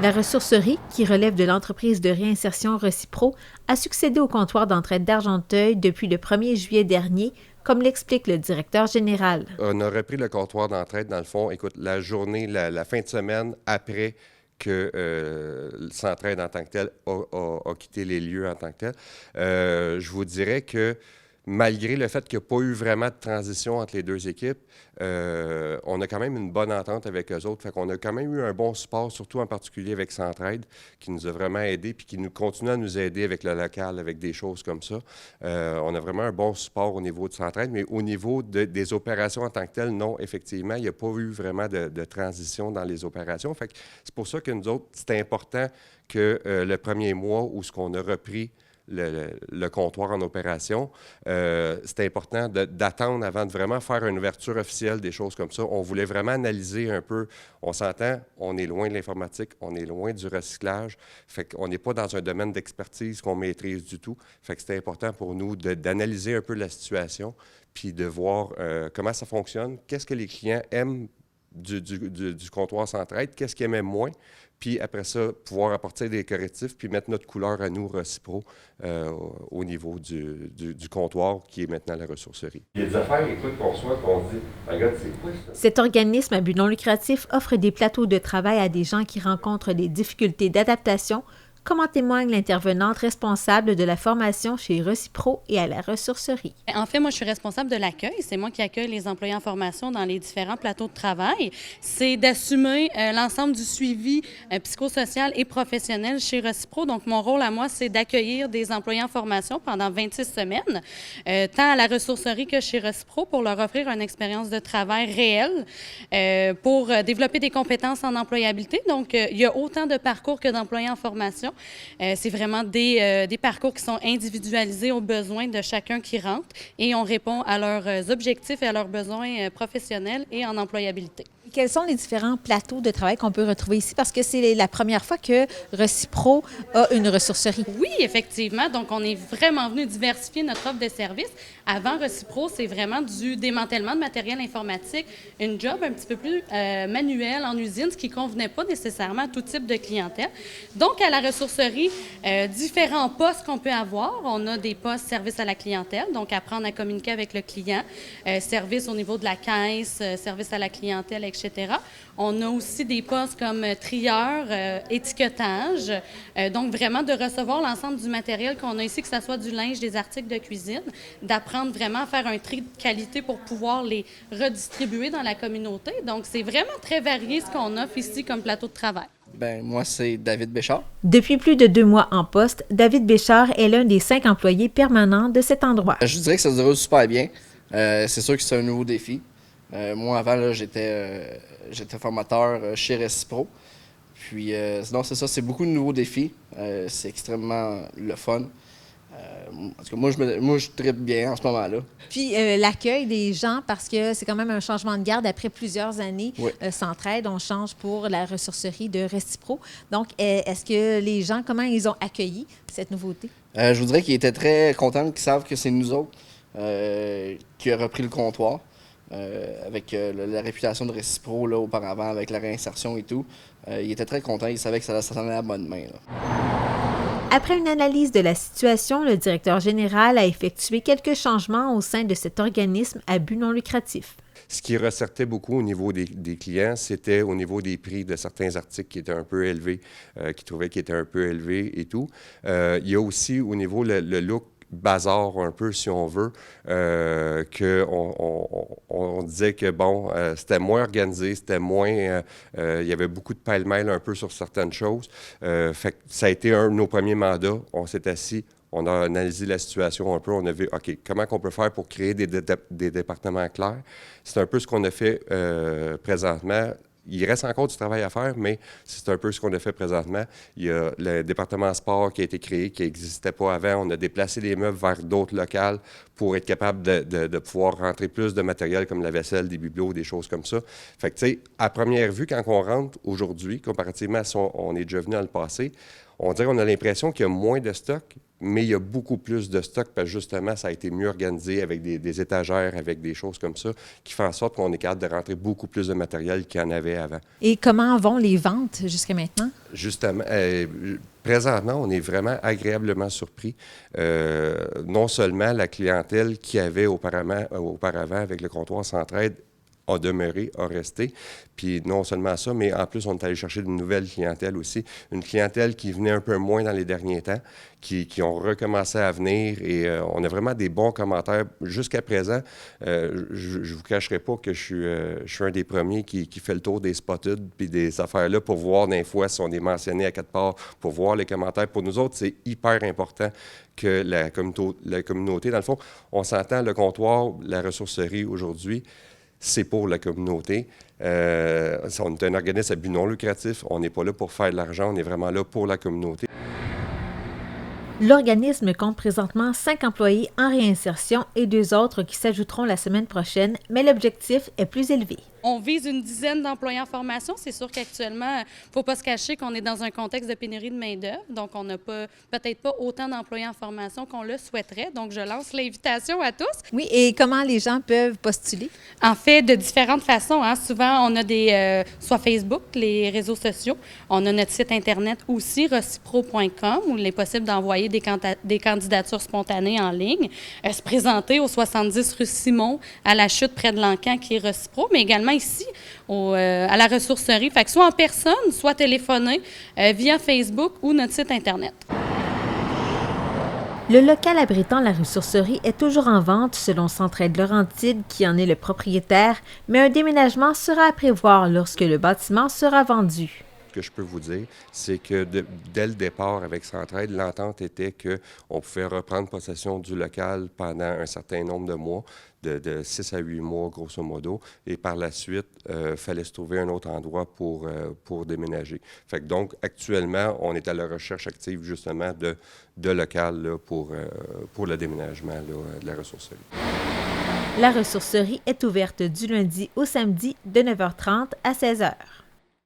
La ressourcerie, qui relève de l'entreprise de réinsertion Recipro, a succédé au comptoir d'entraide d'Argenteuil depuis le 1er juillet dernier, comme l'explique le directeur général. On a repris le comptoir d'entraide, dans le fond, écoute, la journée, la fin de semaine après que Centraide en tant que tel a quitté les lieux en tant que tel. Je vous dirais que malgré le fait qu'il n'y a pas eu vraiment de transition entre les deux équipes, on a quand même une bonne entente avec eux autres. Fait qu'on a quand même eu un bon support, surtout en particulier avec Centraide, qui nous a vraiment aidés puis qui nous continue à nous aider avec le local, avec des choses comme ça. On a vraiment un bon support au niveau de Centraide, mais au niveau des opérations en tant que telles, non, effectivement, il n'y a pas eu vraiment de transition dans les opérations. Fait que c'est pour ça que nous autres, c'était important que le premier mois où ce qu'on a repris le comptoir en opération. C'était important d'attendre avant de vraiment faire une ouverture officielle des choses comme ça. On voulait vraiment analyser un peu. On s'entend, on est loin de l'informatique, on est loin du recyclage. Fait qu'on n'est pas dans un domaine d'expertise qu'on maîtrise du tout. Fait que c'était important pour nous d'analyser un peu la situation puis de voir comment ça fonctionne, qu'est-ce que les clients aiment du comptoir Centraide, qu'est-ce qu'ils aimaient moins, puis après ça, pouvoir apporter des correctifs, puis mettre notre couleur à nous, Recipro, au niveau du comptoir, qui est maintenant la ressourcerie. Il y a des affaires, écoute, qu'on dit, regarde, c'est quoi ça? Cet organisme à but non lucratif offre des plateaux de travail à des gens qui rencontrent des difficultés d'adaptation, comme en témoigne l'intervenante responsable de la formation chez Recipro et à la ressourcerie. En fait, moi, je suis responsable de l'accueil. C'est moi qui accueille les employés en formation dans les différents plateaux de travail. C'est d'assumer l'ensemble du suivi psychosocial et professionnel chez Recipro. Donc, mon rôle à moi, c'est d'accueillir des employés en formation pendant 26 semaines, tant à la ressourcerie que chez Recipro, pour leur offrir une expérience de travail réelle, pour développer des compétences en employabilité. Donc, il y a autant de parcours que d'employés en formation. C'est vraiment des parcours qui sont individualisés aux besoins de chacun qui rentre et on répond à leurs objectifs et à leurs besoins professionnels et en employabilité. Quels sont les différents plateaux de travail qu'on peut retrouver ici? Parce que c'est la première fois que Recipro a une ressourcerie. Oui, effectivement. Donc, on est vraiment venu diversifier notre offre de services. Avant, Recipro, c'est vraiment du démantèlement de matériel informatique, une job un petit peu plus manuelle en usine, ce qui ne convenait pas nécessairement à tout type de clientèle. Donc, à la ressourcerie, différents postes qu'on peut avoir. On a des postes service à la clientèle, donc apprendre à communiquer avec le client, service au niveau de la caisse, service à la clientèle, etc. On a aussi des postes comme trieur, étiquetage, donc vraiment de recevoir l'ensemble du matériel qu'on a ici, que ce soit du linge, des articles de cuisine, d'apprendre vraiment à faire un tri de qualité pour pouvoir les redistribuer dans la communauté. Donc, c'est vraiment très varié ce qu'on offre ici comme plateau de travail. Bien, moi, c'est David Béchard. Depuis plus de 2 mois en poste, David Béchard est l'un des 5 employés permanents de cet endroit. Je dirais que ça se déroule super bien. C'est sûr que c'est un nouveau défi. Moi, avant, là, j'étais formateur chez Recipro. Puis, sinon, c'est ça, c'est beaucoup de nouveaux défis. C'est extrêmement le fun. En tout cas, moi, je trippe bien en ce moment-là. Puis l'accueil des gens, parce que c'est quand même un changement de garde après plusieurs années. Oui. Centraide, on change pour la ressourcerie de Recipro. Donc, est-ce que les gens, comment ils ont accueilli cette nouveauté? Je vous dirais qu'ils étaient très contents, qu'ils savent que c'est nous autres qui a repris le comptoir. Avec la réputation de Recipro là, auparavant, avec la réinsertion et tout. Ils étaient très contents, ils savaient que ça s'en allait à bonne main. Là. Après une analyse de la situation, le directeur général a effectué quelques changements au sein de cet organisme à but non lucratif. Ce qui ressortait beaucoup au niveau des clients, c'était au niveau des prix de certains articles qui étaient un peu élevés, qui trouvaient qu'ils étaient un peu élevés et tout. Il y a aussi au niveau le look bazar un peu, si on veut, qu'on disait que, bon, c'était moins organisé, c'était moins... il y avait beaucoup de pêle-mêle un peu sur certaines choses. Fait que ça a été un de nos premiers mandats. On s'est assis, on a analysé la situation un peu, on a vu, OK, comment on peut faire pour créer des départements clairs? C'est un peu ce qu'on a fait présentement. Il reste encore du travail à faire, mais c'est un peu ce qu'on a fait présentement. Il y a le département sport qui a été créé, qui n'existait pas avant. On a déplacé les meubles vers d'autres locales pour être capable de pouvoir rentrer plus de matériel comme la vaisselle, des bibelots, des choses comme ça. Fait que, tu sais, à première vue, quand on rentre aujourd'hui, comparativement à ce qu'on est déjà venu dans le passé, on dirait qu'on a l'impression qu'il y a moins de stock, mais il y a beaucoup plus de stock parce que justement, ça a été mieux organisé avec des étagères, avec des choses comme ça, qui font en sorte qu'on est capable de rentrer beaucoup plus de matériel qu'il y en avait avant. Et comment vont les ventes jusqu'à maintenant? Justement, présentement, on est vraiment agréablement surpris. Non seulement la clientèle qu'il y avait auparavant avec le comptoir Centraide a demeuré, a resté. Puis non seulement ça, mais en plus, on est allé chercher de nouvelles clientèles aussi. Une clientèle qui venait un peu moins dans les derniers temps, qui ont recommencé à venir et on a vraiment des bons commentaires. Jusqu'à présent, je ne vous cacherai pas que je suis un des premiers qui fait le tour des spotted puis des affaires-là pour voir des fois si on est mentionné à quelque part, pour voir les commentaires. Pour nous autres, c'est hyper important que la communauté, dans le fond, on s'entend, le comptoir, la ressourcerie aujourd'hui, c'est pour la communauté. On est un organisme à but non lucratif. On n'est pas là pour faire de l'argent. On est vraiment là pour la communauté. L'organisme compte présentement 5 employés en réinsertion et 2 autres qui s'ajouteront la semaine prochaine, mais l'objectif est plus élevé. On vise une dizaine d'employés en formation. C'est sûr qu'actuellement, il ne faut pas se cacher qu'on est dans un contexte de pénurie de main-d'œuvre. Donc, on n'a peut-être pas autant d'employés en formation qu'on le souhaiterait. Donc, je lance l'invitation à tous. Oui, et comment les gens peuvent postuler? En fait, de différentes façons. Souvent, on a soit Facebook, les réseaux sociaux. On a notre site Internet aussi, recipro.com, où il est possible d'envoyer des candidatures spontanées en ligne. Se présenter au 70 rue Simon, à la chute près de l'Encan, qui est Recipro, mais également ici, à la ressourcerie. Fait que soit en personne, soit téléphoner via Facebook ou notre site Internet. Le local abritant la ressourcerie est toujours en vente selon Centraide Laurentide qui en est le propriétaire, mais un déménagement sera à prévoir lorsque le bâtiment sera vendu. Ce que je peux vous dire, c'est que dès le départ avec Centraide, l'entente était qu'on pouvait reprendre possession du local pendant un certain nombre de mois, de 6 à 8 mois, grosso modo, et par la suite, il fallait se trouver un autre endroit pour déménager. Fait que donc, actuellement, on est à la recherche active, justement, de local là, pour le déménagement là, de la ressourcerie. La ressourcerie est ouverte du lundi au samedi de 9h30 à 16h.